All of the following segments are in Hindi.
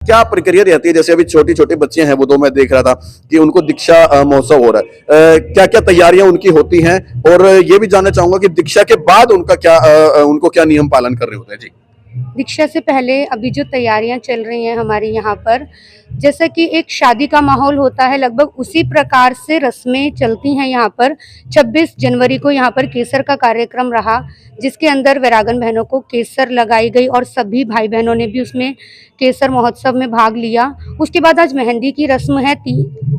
क्या प्रक्रिया रहती है? जैसे अभी छोटी छोटे बच्चे हैं, वो तो मैं देख रहा था कि उनको दीक्षा महोत्सव हो रहा है, क्या क्या तैयारियां उनकी होती हैं? और ये भी जानना चाहूंगा कि दीक्षा के बाद उनका क्या उनको क्या नियम पालन करने होते हैं जी? दीक्षा से पहले अभी जो तैयारियां चल रही हैं हमारे यहाँ पर, जैसा कि एक शादी का माहौल होता है, लगभग उसी प्रकार से रस्में चलती हैं यहाँ पर। 26 जनवरी को यहाँ पर केसर का कार्यक्रम रहा, जिसके अंदर वैरागन बहनों को केसर लगाई गई और सभी भाई बहनों ने भी उसमें केसर महोत्सव में भाग लिया। उसके बाद आज मेहंदी की रस्म है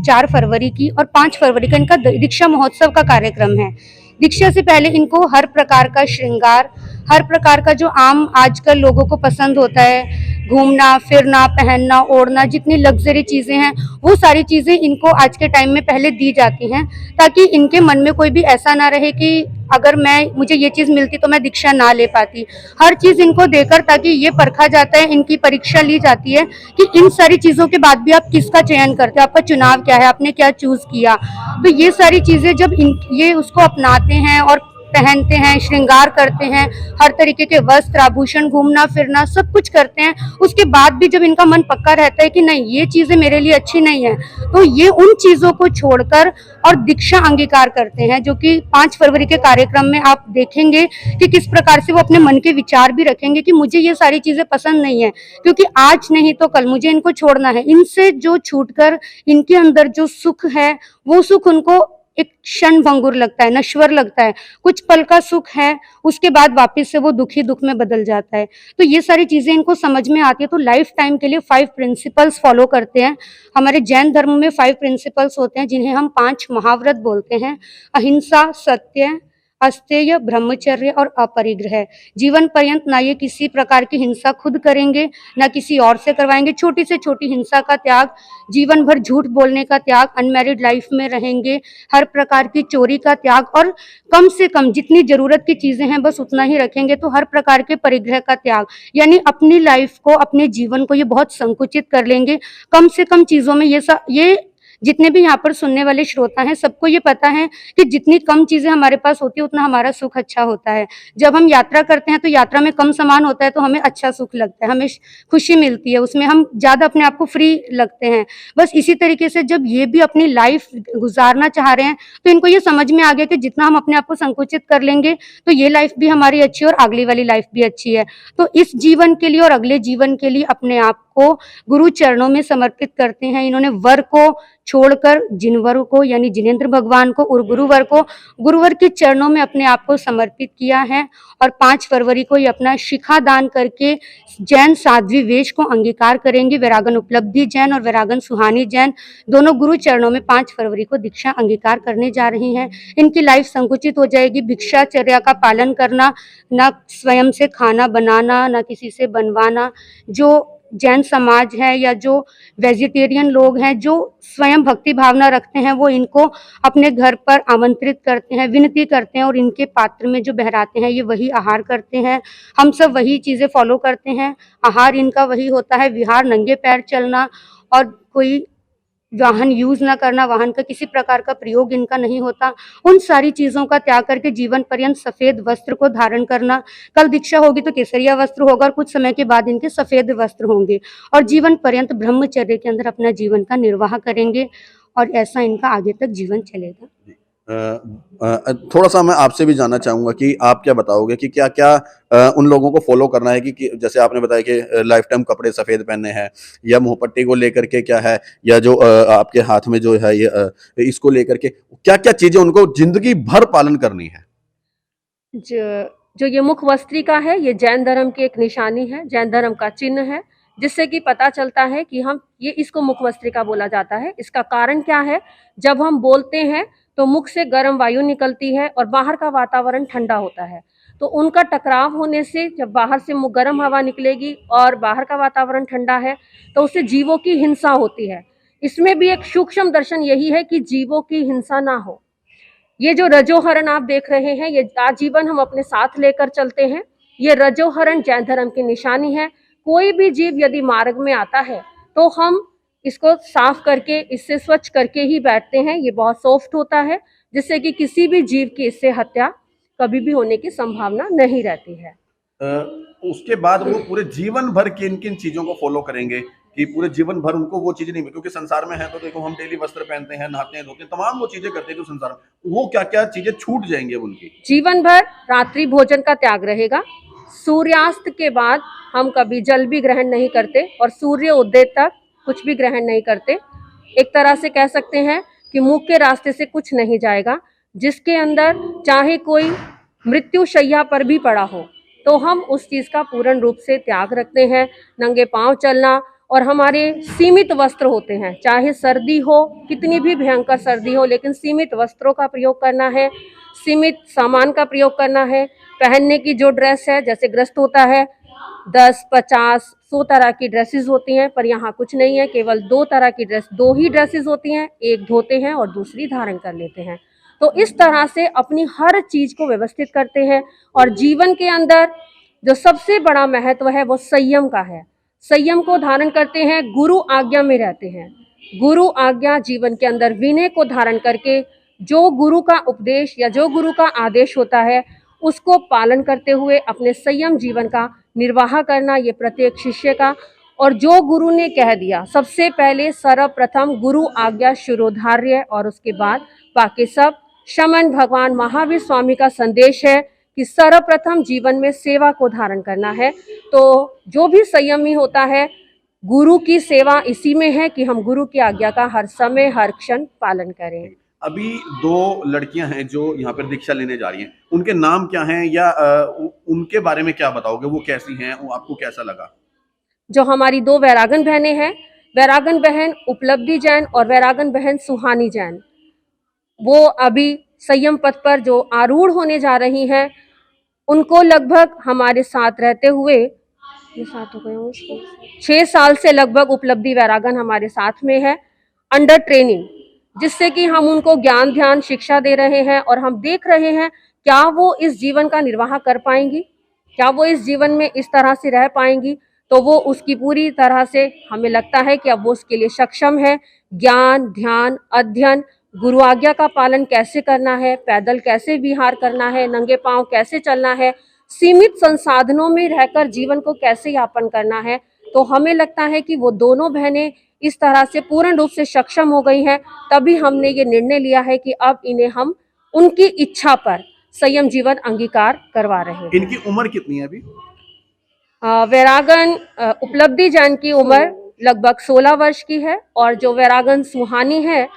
4 फरवरी की, और 5 फरवरी का इनका दीक्षा महोत्सव का कार्यक्रम है। दीक्षा से पहले इनको हर प्रकार का श्रृंगार, हर प्रकार का जो आम आजकल लोगों को पसंद होता है, घूमना फिरना, पहनना ओढ़ना, जितनी लग्जरी चीज़ें हैं, वो सारी चीज़ें इनको आज के टाइम में पहले दी जाती हैं, ताकि इनके मन में कोई भी ऐसा ना रहे कि अगर मुझे ये चीज़ मिलती तो मैं दीक्षा ना ले पाती। हर चीज़ इनको देकर, ताकि ये परखा जाता है, इनकी परीक्षा ली जाती है कि इन सारी चीज़ों के बाद भी आप किसका चयन करते हो, आपका चुनाव क्या है, आपने क्या चूज़ किया। तो ये सारी चीज़ें जब ये उसको अपनाते हैं और पहनते हैं, श्रृंगार करते हैं, हर तरीके के वस्त्र आभूषण, घूमना फिरना सब कुछ करते हैं, उसके बाद भी जब इनका मन पक्का रहता है कि नहीं ये चीज़ें मेरे लिए अच्छी नहीं है, तो ये उन चीज़ों को छोड़कर और दीक्षा अंगीकार करते हैं, जो कि 5 फरवरी के कार्यक्रम में आप देखेंगे कि किस प्रकार से वो अपने मन के विचार भी रखेंगे कि मुझे ये सारी चीज़ें पसंद नहीं है, क्योंकि आज नहीं तो कल मुझे इनको छोड़ना है। इनसे जो छूटकर इनके अंदर जो सुख है, वो सुख उनको एक क्षण भंगुर लगता है, नश्वर लगता है, कुछ पल का सुख है, उसके बाद वापस से वो दुखी दुख में बदल जाता है। तो ये सारी चीज़ें इनको समझ में आती है, तो लाइफ टाइम के लिए 5 प्रिंसिपल्स फॉलो करते हैं। हमारे जैन धर्म में 5 प्रिंसिपल्स होते हैं, जिन्हें हम 5 महाव्रत बोलते हैं। अहिंसा, सत्य, अस्तेय, ब्रह्मचर्य और अपरिग्रह। जीवन पर्यंत ना ये किसी प्रकार की हिंसा खुद करेंगे, ना किसी और से करवाएंगे। छोटी से छोटी हिंसा का त्याग, जीवन भर झूठ बोलने का त्याग, अनमैरिड लाइफ में रहेंगे, हर प्रकार की चोरी का त्याग, और कम से कम जितनी जरूरत की चीजें हैं बस उतना ही रखेंगे। तो हर प्रकार के परिग्रह का त्याग, यानी अपनी लाइफ को, अपने जीवन को ये बहुत संकुचित कर लेंगे। कम से कम चीजों में ये जितने भी यहाँ पर सुनने वाले श्रोता हैं, सबको ये पता है कि जितनी कम चीजें हमारे पास होती है, उतना हमारा सुख अच्छा होता है। जब हम यात्रा करते हैं तो यात्रा में कम सामान होता है, तो हमें अच्छा सुख लगता है, हमें खुशी मिलती है, उसमें हम ज्यादा अपने आप को फ्री लगते हैं। बस इसी तरीके से जब ये भी अपनी लाइफ गुजारना चाह रहे हैं, तो इनको ये समझ में आ गया कि जितना हम अपने आप को संकुचित कर लेंगे, तो ये लाइफ भी हमारी अच्छी है और अगली वाली लाइफ भी अच्छी है। तो इस जीवन के लिए और अगले जीवन के लिए अपने आप को गुरु चरणों में समर्पित करते हैं। इन्होंने वर को छोड़कर जिनवर को, यानी जिनेंद्र भगवान को, और गुरुवर के चरणों में अपने आप को समर्पित किया है। और 5 फरवरी को ये अपना शिखा दान करके जैन साध्वी वेश को अंगीकार करेंगे। वैरागन उपलब्धि जैन और वैरागन सुहानी जैन दोनों गुरु चरणों में 5 फरवरी को दीक्षा अंगीकार करने जा रही हैं। इनकी लाइफ संकुचित हो जाएगी। भिक्षाचर्या का पालन करना, ना स्वयं से खाना बनाना, ना किसी से बनवाना। जो जैन समाज है या जो वेजिटेरियन लोग हैं, जो स्वयं भक्ति भावना रखते हैं, वो इनको अपने घर पर आमंत्रित करते हैं, विनती करते हैं, और इनके पात्र में जो बहराते हैं, ये वही आहार करते हैं। हम सब वही चीज़ें फॉलो करते हैं। आहार इनका वही होता है, विहार, नंगे पैर चलना, और कोई वाहन यूज ना करना, वाहन का किसी प्रकार का प्रयोग इनका नहीं होता। उन सारी चीजों का त्याग करके जीवन पर्यंत सफेद वस्त्र को धारण करना। कल दीक्षा होगी तो केसरिया वस्त्र होगा, और कुछ समय के बाद इनके सफेद वस्त्र होंगे, और जीवन पर्यंत ब्रह्मचर्य के अंदर अपना जीवन का निर्वाह करेंगे, और ऐसा इनका आगे तक जीवन चलेगा। थोड़ा सा मैं आपसे भी जानना चाहूंगा कि आप क्या बताओगे कि क्या क्या उन लोगों को फॉलो करना है कि जैसे आपने बताया कि लाइफ टाइम कपड़े सफेद पहनने हैं, या मुंहपट्टी को लेकर के क्या है, या जो आपके हाथ में जो है ये इसको लेकर के क्या क्या चीजें उनको जिंदगी भर पालन करनी है? जो ये मुख वस्त्रिका है, ये जैन धर्म की एक निशानी है, जैन धर्म का चिन्ह है, जिससे कि पता चलता है कि हम ये इसको मुख वस्त्रिका बोला जाता है। इसका कारण क्या है? जब हम बोलते हैं तो मुख से गर्म वायु निकलती है और बाहर का वातावरण ठंडा होता है, तो उनका टकराव होने से जब बाहर से गर्म हवा निकलेगी और बाहर का वातावरण ठंडा है, तो उससे जीवों की हिंसा होती है। इसमें भी एक सूक्ष्म दर्शन यही है कि जीवों की हिंसा ना हो। ये जो रजोहरण आप देख रहे हैं, ये आजीवन हम अपने साथ लेकर चलते हैं। ये रजोहरण जैन धर्म की निशानी है। कोई भी जीव यदि मार्ग में आता है तो हम इसको साफ करके, इससे स्वच्छ करके ही बैठते हैं। ये बहुत सॉफ्ट होता है, जिससे कि किसी भी जीव की इससे हत्या कभी भी होने की संभावना नहीं रहती है। उसके बाद वो पूरे जीवन भर किन किन चीजों को फॉलो करेंगे, कि पूरे जीवन भर उनको वो चीजें नहीं मिली, क्योंकि संसार में है तो देखो हम डेली वस्त्र पहनते हैं, नहाते हैं, धोते हैं, तमाम वो चीजें करते हैं जो संसार में, वो क्या क्या चीजें छूट जाएंगी अब उनकी। जीवन भर रात्रि भोजन का त्याग रहेगा। सूर्यास्त के बाद हम कभी जल भी ग्रहण नहीं करते और सूर्य उदय तक कुछ भी ग्रहण नहीं करते। एक तरह से कह सकते हैं कि मुख के रास्ते से कुछ नहीं जाएगा। जिसके अंदर चाहे कोई मृत्यु शैया पर भी पड़ा हो तो हम उस चीज का पूर्ण रूप से त्याग रखते हैं। नंगे पांव चलना और हमारे सीमित वस्त्र होते हैं, चाहे सर्दी हो, कितनी भी भयंकर सर्दी हो, लेकिन सीमित वस्त्रों का प्रयोग करना है, सीमित सामान का प्रयोग करना है। पहनने की जो ड्रेस है, जैसे ग्रस्त होता है 10, 50, 100 तरह की ड्रेसेस होती हैं, पर यहाँ कुछ नहीं है, केवल 2 तरह की ड्रेस, 2 ही ड्रेसेस होती हैं, एक धोते हैं और दूसरी धारण कर लेते हैं। तो इस तरह से अपनी हर चीज को व्यवस्थित करते हैं और जीवन के अंदर जो सबसे बड़ा महत्व है वो संयम का है। संयम को धारण करते हैं, गुरु आज्ञा में रहते हैं। गुरु आज्ञा जीवन के अंदर विनय को धारण करके जो गुरु का उपदेश या जो गुरु का आदेश होता है उसको पालन करते हुए अपने संयम जीवन का निर्वाह करना, ये प्रत्येक शिष्य का। और जो गुरु ने कह दिया, सबसे पहले सर्वप्रथम गुरु आज्ञा शिरोधार्य और उसके बाद बाकी सब। शमन भगवान महावीर स्वामी का संदेश है कि सर्वप्रथम जीवन में सेवा को धारण करना है। तो जो भी संयमी होता है, गुरु की सेवा इसी में है कि हम गुरु की आज्ञा का हर समय हर क्षण पालन करें। अभी 2 लड़कियां हैं जो यहाँ पर दीक्षा लेने जा रही हैं, उनके नाम क्या हैं या उनके बारे में क्या बताओगे, वो कैसी हैं, वो आपको कैसा लगा? जो हमारी 2 वैरागन बहनें हैं, वैरागन बहन उपलब्धि जैन और वैरागन बहन सुहानी जैन, वो अभी संयम पथ पर जो आरूढ़ होने जा रही हैं, उनको लगभग हमारे साथ रहते हुए ये साथ हो गए उसको 6 साल से लगभग उपलब्धि वैरागन हमारे साथ में है अंडर ट्रेनिंग, जिससे कि हम उनको ज्ञान ध्यान शिक्षा दे रहे हैं और हम देख रहे हैं क्या वो इस जीवन का निर्वाह कर पाएंगी, क्या वो इस जीवन में इस तरह से रह पाएंगी। तो वो उसकी पूरी तरह से हमें लगता है कि अब वो उसके लिए सक्षम है। ज्ञान ध्यान अध्ययन, गुरु आज्ञा का पालन कैसे करना है, पैदल कैसे विहार करना है, नंगे पांव कैसे चलना है, सीमित संसाधनों में रहकर जीवन को कैसे यापन करना है। तो हमें लगता है कि वो दोनों बहनें इस तरह से पूर्ण रूप से सक्षम हो गई हैं। तभी हमने ये निर्णय लिया है कि अब इन्हें हम उनकी इच्छा पर संयम जीवन अंगीकार करवा रहे हैं। इनकी उम्र कितनी है अभी? वैरागन उपलब्धि जैन की उम्र लगभग 16 वर्ष की है और जो वैरागन सुहानी है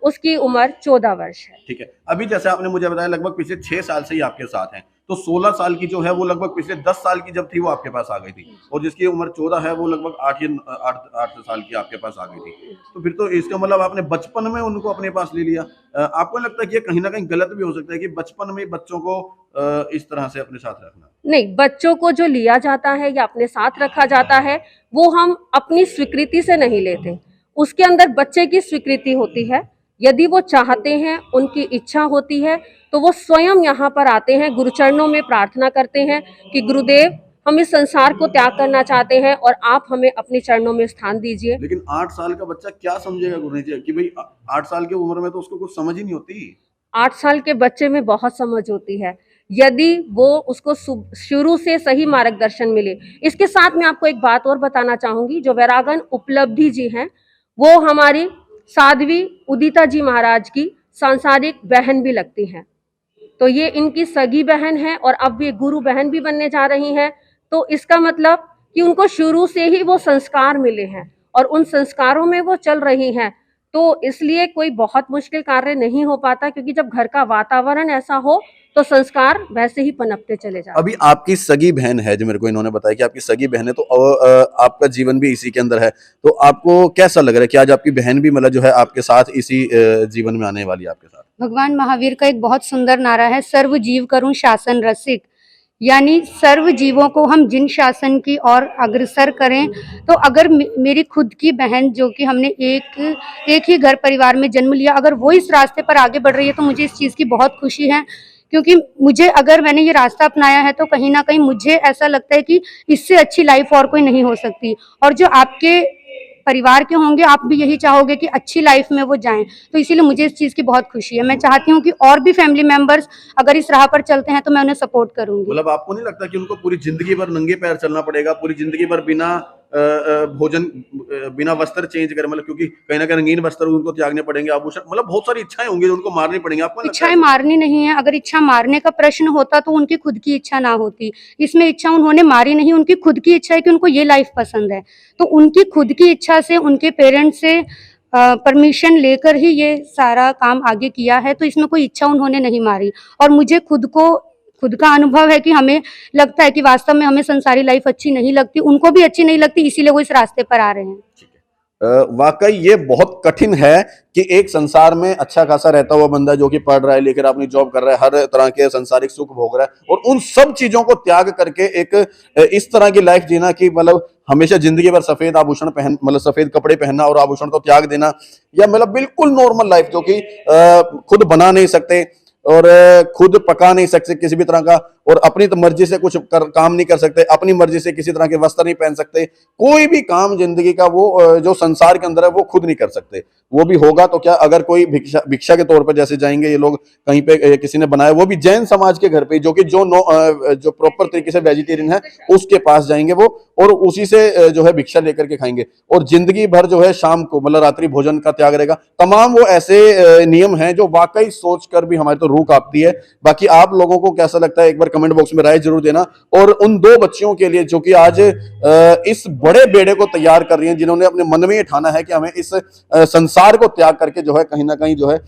उसकी उम्र 14 वर्ष है। ठीक है। अभी जैसे आपने मुझे बताया लगभग पिछले 6 साल से ही आपके साथ हैं, तो 16 साल की जो है वो लगभग पिछले 10 साल की जब थी वो आपके पास आ गई थी, और जिसकी उम्र 14 है वो लगभग 8 साल की आपके पास आ गई थी। तो फिर तो इसका मतलब आपने बचपन में उनको अपने पास ले लिया। आपको लगता है कि ये कहीं ना कहीं गलत भी हो सकता है कि बचपन में बच्चों को इस तरह से अपने साथ रखना? नहीं, बच्चों को जो लिया जाता है या अपने साथ रखा जाता है वो हम अपनी स्वीकृति से नहीं लेते, उसके अंदर बच्चे की स्वीकृति होती है। यदि वो चाहते हैं, उनकी इच्छा होती है, तो वो स्वयं यहाँ पर आते हैं, गुरुचरणों में प्रार्थना करते हैं कि गुरुदेव हम इस संसार को त्याग करना चाहते हैं और आप हमें अपने चरणों में स्थान दीजिए। लेकिन 8 साल का बच्चा क्या समझेगा गुरु जी कि भाई 8 साल की उम्र में तो उसको कुछ समझ ही नहीं होती। 8 साल के बच्चे में बहुत समझ होती है, यदि वो उसको शुरू से सही मार्गदर्शन मिले। इसके साथ में आपको एक बात और बताना चाहूंगी, जो वैरागन उपलब्धि जी हैं वो हमारी साध्वी उदिता जी महाराज की सांसारिक बहन भी लगती हैं। तो ये इनकी सगी बहन है और अब ये गुरु बहन भी बनने जा रही हैं। तो इसका मतलब कि उनको शुरू से ही वो संस्कार मिले हैं और उन संस्कारों में वो चल रही हैं। तो इसलिए कोई बहुत मुश्किल कार्य नहीं हो पाता, क्योंकि जब घर का वातावरण ऐसा हो तो संस्कार वैसे ही पनपते चले जाते। अभी आपकी सगी बहन है, जो मेरे को इन्होंने बताया कि आपकी सगी बहन है, तो आपका जीवन भी इसी के अंदर है, तो आपको कैसा लग रहा है कि आज आपकी बहन भी मतलब जो है आपके साथ इसी जीवन में आने वाली है आपके साथ? भगवान महावीर का एक बहुत सुंदर नारा है, सर्व जीव करूं शासन रसिक, यानी सर्व जीवों को हम जिन शासन की ओर अग्रसर करें। तो अगर मेरी खुद की बहन, जो कि हमने एक ही घर परिवार में जन्म लिया, अगर वो इस रास्ते पर आगे बढ़ रही है तो मुझे इस चीज़ की बहुत खुशी है, क्योंकि मुझे, अगर मैंने ये रास्ता अपनाया है तो कहीं ना कहीं मुझे ऐसा लगता है कि इससे अच्छी लाइफ और कोई नहीं हो सकती। और जो आपके परिवार के होंगे, आप भी यही चाहोगे कि अच्छी लाइफ में वो जाएं, तो इसीलिए मुझे इस चीज़ की बहुत खुशी है। मैं चाहती हूँ कि और भी फैमिली मेंबर्स अगर इस राह पर चलते हैं तो मैं उन्हें सपोर्ट करूंगी। मतलब आपको नहीं लगता कि उनको पूरी जिंदगी भर नंगे पैर चलना पड़ेगा, पूरी जिंदगी भर बिना भोजन बिना वस्त्र चेंज करे, मतलब क्योंकि कहीं ना कहीं रंगीन वस्त्र उनको त्यागने पड़ेंगे, आभूषण, मतलब बहुत सारी इच्छाएं होंगी जो उनको मारनी पड़ेंगी। आपको लगता इच्छाएं है? मारनी नहीं है, अगर इच्छा मारने का प्रश्न होता तो उनकी खुद की इच्छा ना होती। इसमें इच्छा उन्होंने मारी नहीं, उनकी खुद की इच्छा है कि उनको ये लाइफ पसंद है, तो उनकी खुद की इच्छा से, उनके पेरेंट्स से परमिशन लेकर ही ये सारा काम आगे किया है, तो इसमें कोई इच्छा उन्होंने नहीं मारी। और मुझे खुद का अनुभव है कि हमें लगता है कि वास्तव में हमें संसारी लाइफ अच्छी नहीं लगती, उनको भी अच्छी नहीं लगती, इसीलिए वो इस रास्ते पर आ रहे हैं। वाकई ये बहुत कठिन है कि एक संसार में अच्छा खासा रहता हुआ बंदा जो कि पढ़ रहा है, लेकर अपनी जॉब कर रहा है, हर तरह के संसारिक सुख भोग रहा है, और उन सब चीजों को त्याग करके एक इस तरह की लाइफ जीना कि मतलब हमेशा जिंदगी भर सफेद आभूषण पहन, मतलब सफेद कपड़े पहनना और आभूषण को त्याग देना, या मतलब बिल्कुल नॉर्मल लाइफ जो कि खुद बना नहीं सकते और खुद पका नहीं सकते किसी भी तरह का, और अपनी मर्जी से कुछ काम नहीं कर सकते, अपनी मर्जी से किसी तरह के वस्त्र नहीं पहन सकते, कोई भी काम जिंदगी का वो जो संसार के अंदर है वो खुद नहीं कर सकते। वो भी होगा तो क्या, अगर कोई भिक्षा के तौर पर जैसे जाएंगे ये लोग कहीं पे, किसी ने बनाया, वो भी जैन समाज के घर पे, जो कि जो प्रॉपर तरीके से वेजिटेरियन है उसके पास जाएंगे वो, और उसी से जो है भिक्षा लेकर के खाएंगे, और जिंदगी भर जो है शाम को मतलब रात्रि भोजन का त्याग रहेगा। तमाम वो ऐसे नियम हैं जो वाकई सोचकर भी हमारी तो रूह कांपती है। बाकी आप लोगों को कैसा लगता है, एक बार कमेंट बॉक्स में राय जरूर देना। और उन दो बच्चियों के लिए जो कि आज इस बड़े बेड़े को तैयार कर रही हैं, जिन्होंने अपने मन में ये ठाना है कि हमें इस संसार को त्याग करके जो है कहीं ना कहीं जो है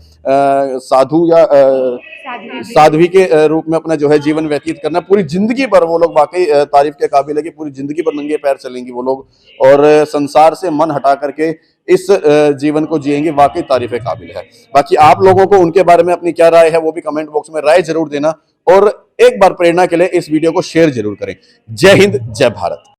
साधु या साध्वी के रूप में अपना जो है जीवन व्यतीत करना, पूरी जिंदगी भर वो लोग वाकई तारीफ के काबिल है कि पूरी जिंदगी भर नंगे पैर चलेंगी वो लोग, और संसार से मन हटा करके इस जीवन को जिएंगे, वाकई तारीफ के काबिल है। बाकी आप लोगों को उनके बारे में अपनी क्या राय है वो भी कमेंट बॉक्स में राय जरूर देना, और एक बार प्रेरणा के लिए इस वीडियो को शेयर जरूर करें। जय हिंद, जय भारत।